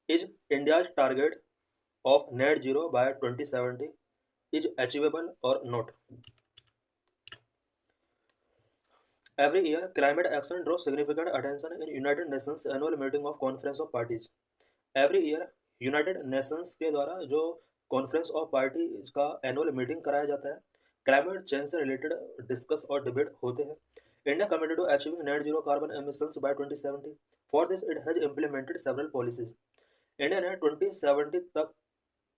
Is India's target of net zero by 2070 is achievable or not? Every year, climate action draws significant attention in United Nations annual meeting of Conference of Parties. Every year united nations के द्वारा जो conference of party का annual meeting कराया जाता है, climate change से related discuss और debate होते हैं। India committed to achieving net zero carbon emissions by 2070। For this it has implemented several policies. India ने 2070 तक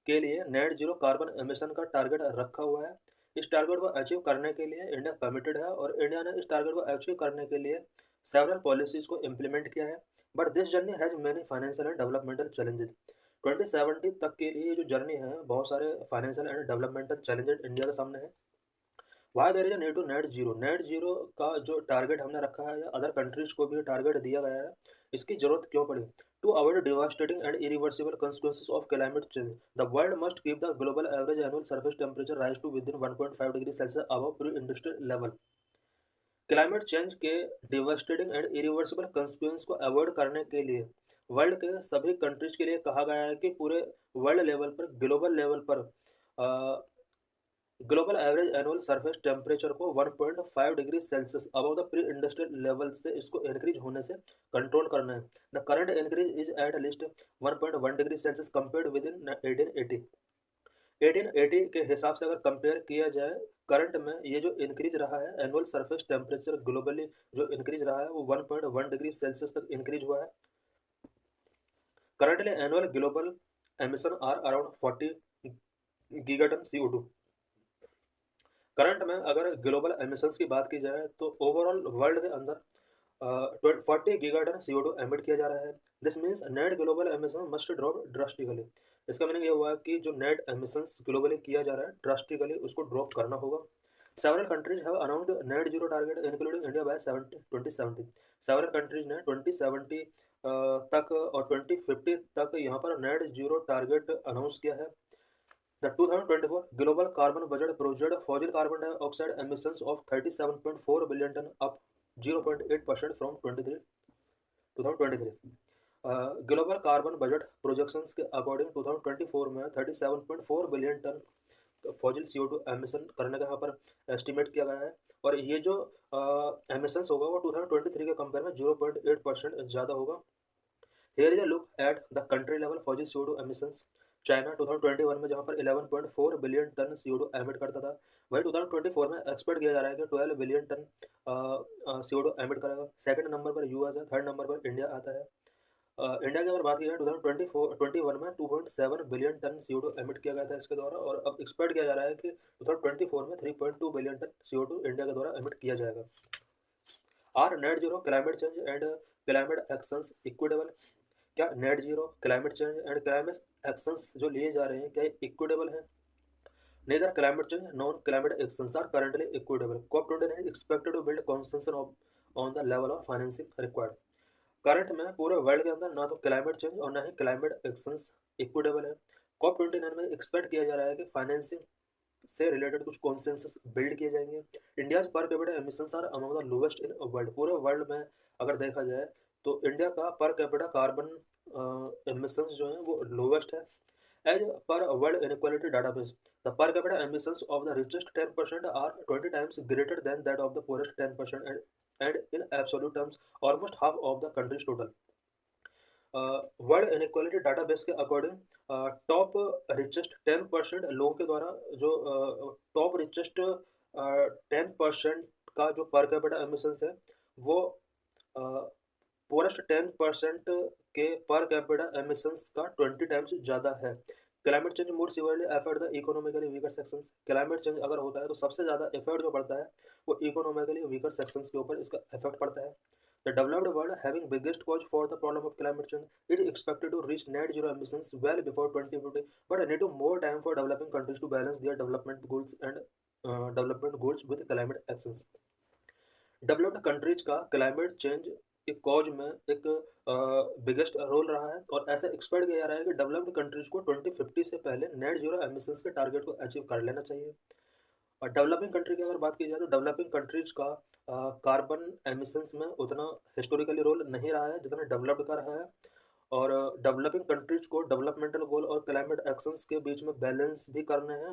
के लिए नेट जीरो कार्बन एमिशन का टारगेट रखा हुआ है। इस टारगेट को अचीव करने के लिए इंडिया कमिटेड है और इंडिया ने इस टारगेट को अचीव करने के लिए सेवरल पॉलिसीज को इम्प्लीमेंट किया है। But this journey has many financial and developmental challenges. 2070 तक के लिए जो जर्नी है, बहुत सारे financial and developmental challenges India के सामने है। Why there is need to net zero का जो टारगेट हमने रखा है या अदर कंट्रीज को भी टारगेट दिया गया है, इसकी जरूरत क्यों पड़ी? To avoid devastating and irreversible consequences of climate change, the world must keep the global average annual surface temperature rise to within 1.5 degree celsius above pre industrial level. Climate change के devastating and irreversible consequence को avoid करने के लिए world के सभी countries के लिए कहा गया है कि पूरे वर्ल्ड लेवल पर, ग्लोबल लेवल पर global average annual surface temperature को 1.5 degree celsius above the pre industrial level से इसको इंक्रीज होने से कंट्रोल करना है। The current increase is at least 1.1 degree Celsius compared with in 1880। 1880 के हिसाब से अगर कंपेयर किया जाए, करंट में ये जो इंक्रीज रहा है एनुअल सरफेस टेम्परेचर ग्लोबली जो इंक्रीज रहा है वो 1.1 डिग्री सेल्सियस तक इंक्रीज हुआ है। Currently annual global emission are around 40 gigaton CO2। Current में अगर ग्लोबल एमिशंस की बात की जाए तो ओवरऑल वर्ल्ड के अंदर 40 गीगाटन CO2 एमिट किया जा रहा है। This means net global emission must drop drastically. इसका मीनिंग ये हुआ कि जो नेट एमिशंस ग्लोबली किया जा रहा है, ड्रास्टिकली उसको ड्रॉप करना होगा। Several countries have announced net zero target including India by 2070। Several countries ने 2070 तक और 2050 तक यहाँ पर नेट जीरो टारगेट अनाउंस किया है। The 2024 Global Carbon Budget projected fossil carbon dioxide emissions of 37.4 billion ton, up 0.8% from 2023। Global carbon budget projections के according 2024 में 37.4 billion ton fossil CO2 emission करने का यहाँ पर एस्टिमेट किया गया है। और ये जो एमिशंस होगा वो 2023 के कंपेयर में 0.8% ज़्यादा होगा। Here is a look at the country level fossil CO2 emissions. China 2021 में जहाँ पर 11.4 बिलियन टन CO2 एमिट करता था, वही 2024 में एक्सपेक्ट किया जा रहा है कि 12 बिलियन टन CO2 एमिट करेगा। सेकंड नंबर पर यूएस है, थर्ड नंबर पर इंडिया आता है। इंडिया की अगर बात की जाए 2021 में 2.7 बिलियन टन CO2 एमिट किया गया था इसके द्वारा, और अब एक्सपेक्ट किया जा रहा है कि 2024 में 3.2 बिलियन टन CO2 इंडिया के द्वारा एमिट किया जाएगा। Are net zero climate change and climate actions equitable? क्या net zero, climate change and climate actions जो लिए जा रहे हैं क्या इक्विटेबल है? Neither climate change non climate actions are currently equitable. COP29 is expected to build consensus on the level of financing required। Current में पूरे वर्ल्ड के अंदर ना तो क्लाइमेट चेंज और ना ही क्लाइमेट एक्शंस इक्विटेबल है। COP29 में एक्सपेक्ट किया जा रहा है कि फाइनेंसिंग से रिलेटेड कुछ कॉन्सेंसस बिल्ड किए जाएंगे। India's per capita emissions are among the lowest in world. पूरे वर्ल्ड में अगर देखा जाए तो इंडिया का पर कैपिटा कार्बन एमिशंस जो है वो लोवेस्ट है। As per world inequality database, the per capita emissions of the richest 10% are 20 times greater than that of the poorest 10%, and in absolute terms almost half of the country's total। World inequality database के according top richest 10% लोगों के द्वारा जो top richest 10% का जो पर capita emissions है वो पोरेस्ट 10% के पर कैपिटा एमिशंस का 20 टाइम्स ज़्यादा है। Climate change more severely affect the economically weaker sections. Climate change अगर होता है तो सबसे ज़्यादा इफेक्ट जो पड़ता है वो इकोनॉमिकली वीकर सेक्शंस के ऊपर इसका इफेक्ट पड़ता है। The developed world, having biggest cause for the problem of climate change, is expected to reach net zero emissions well before 2050, but need to more time for developing countries to balance their development goals and development goals with climate actions। Developed countries का climate change के cause में एक biggest role रहा है, और ऐसा expect किया जा रहा है कि डेवलप्ड कंट्रीज को 2050 से पहले नेट जीरो एमिशंस के टारगेट को अचीव कर लेना चाहिए। और डेवलपिंग कंट्री की अगर बात की जाए तो डेवलपिंग कंट्रीज का कार्बन एमिशंस में उतना हिस्टोरिकली रोल नहीं रहा है जितना डेवलप्ड का रहा है। और डेवलपिंग कंट्रीज को डेवलपमेंटल गोल और क्लाइमेट एक्शंस के बीच में बैलेंस भी करने हैं,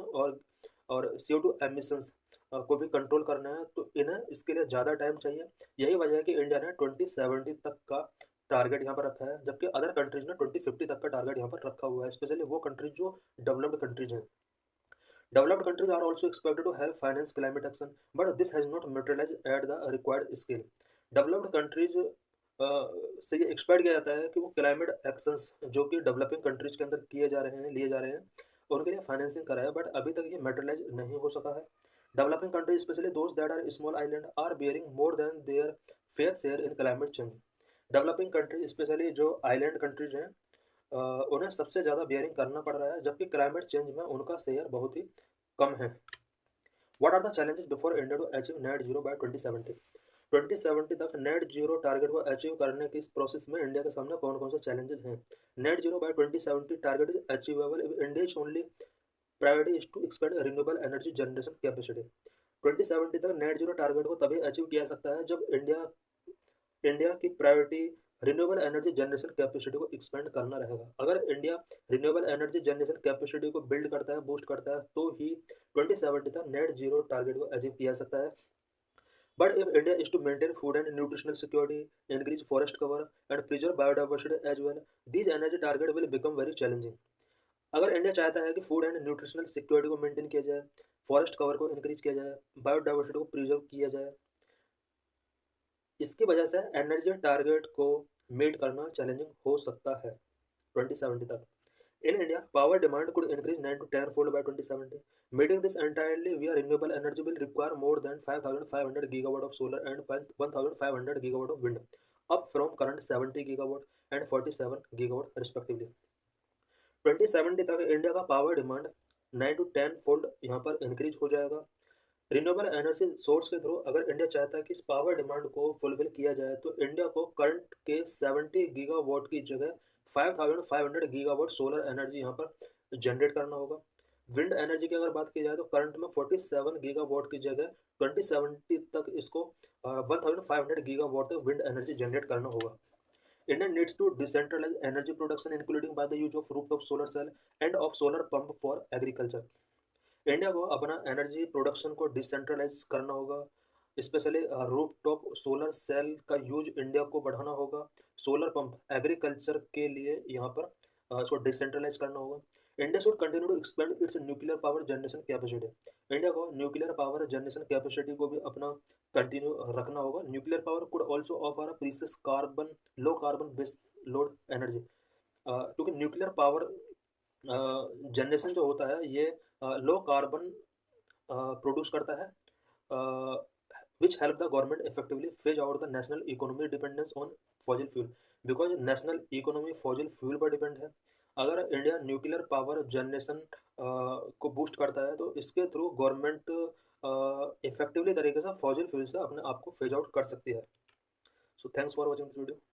और CO2 एमिशंस को भी कंट्रोल करना है, तो इन्हें इसके लिए ज़्यादा टाइम चाहिए। यही वजह है कि इंडिया ने 2070 तक का टारगेट यहाँ पर रखा है, जबकि अदर कंट्रीज ने 2050 तक का टारगेट यहाँ पर रखा हुआ है, स्पेशली वो कंट्रीज जो डेवलप्ड कंट्रीज हैं। Developed countries are also expected to help finance climate action, but this has not materialized at the required scale. Developed countries से ये एक्सपेक्ट किया जाता है कि वो क्लाइमेट एक्शंस जो कि डेवलपिंग कंट्रीज के अंदर किए जा रहे हैं, लिए जा रहे हैं, उनके लिए फाइनेंसिंग कराए, बट अभी तक ये मेटेरियलाइज नहीं हो सका है। Developing countries especially those that are small island are bearing more than their fair share in climate change. Developing countries especially जो आइलैंड कंट्रीज हैं, उन्हें सबसे ज़्यादा बियरिंग करना पड़ रहा है, जबकि क्लाइमेट चेंज में उनका शेयर बहुत ही कम है। What are the challenges before India to achieve net zero by 2070? 2070 तक नेट जीरो टारगेट को अचीव करने की इस प्रोसेस में इंडिया के सामने कौन कौन से चैलेंजेस हैं? Net zero by 2070 target is achievable if India is only priority is to expand renewable energy generation capacity. 2070 तक नेट जीरो टारगेट को तभी अचीव किया जा सकता है जब इंडिया इंडिया की priority renewable energy generation capacity को एक्सपेंड करना रहेगा। अगर India renewable energy generation capacity को बिल्ड करता है, बूस्ट करता है, तो ही 2070 तक नेट जीरो टारगेट को अचीव किया जा सकता है। But if India is to maintain food and nutritional security, increase forest cover and preserve biodiversity as well, these energy target will become very challenging. अगर इंडिया चाहता है कि फूड एंड न्यूट्रिशनल सिक्योरिटी को maintain किया जाए, forest cover को increase किया जाए, बायोडाइवर्सिटी को प्रिजर्व किया जाए, इसकी वजह से एनर्जी टारगेट को मीट करना चैलेंजिंग हो सकता है 2070 तक। In India, power demand could increase 9 to 10 fold by 2070. Meeting this entirely via renewable energy will require more than 5,500 gigawatt of solar and 1,500 gigawatt of wind, up from current 70 gigawatt and 47 gigawatt respectively. 2070 तक India का power demand 9 to 10 fold यहाँ पर increase हो जाएगा। Renewable energy source के through अगर India चाहता है कि इस पावर डिमांड को फुलफिल किया जाए, तो इंडिया को करंट के 70 गीगावाट की जगह 5,500 गीगावाट सोलर एनर्जी यहाँ पर जनरेट करना होगा। विंड एनर्जी की अगर बात की जाए तो करंट में 47 गीगावाट की जगह 2070 तक इसको 1,500 गीगावाट तक विंड एनर्जी जनरेट करना होगा। India needs to decentralize energy production, including by the use of rooftop solar cell and of solar pump for agriculture. India को अपना एनर्जी प्रोडक्शन को डिसेंट्रलाइज करना होगा, especially roof top solar cell का use India को बढ़ाना होगा। Solar pump agriculture के लिए यहाँ पर इसको डिसेंट्रलाइज करना होगा। India should continue to expand its nuclear power generation capacity. India को न्यूक्लियर पावर जनरेशन कैपेसिटी को भी अपना कंटिन्यू रखना होगा। Nuclear power could also offer a precious carbon low carbon based load energy, क्योंकि न्यूक्लियर पावर जनरेशन जो होता है ये लो कार्बन प्रोड्यूस करता है, which help the government effectively phase out the national economy dependence on fossil fuel, because national economy fossil fuel पर depend है। अगर इंडिया न्यूक्लियर पावर जनरेशन को बूस्ट करता है, तो इसके थ्रू गवर्नमेंट इफेक्टिवली तरीके से फॉजिल फ्यूल से अपने आप को फेज आउट कर सकती है। So thanks for watching this video.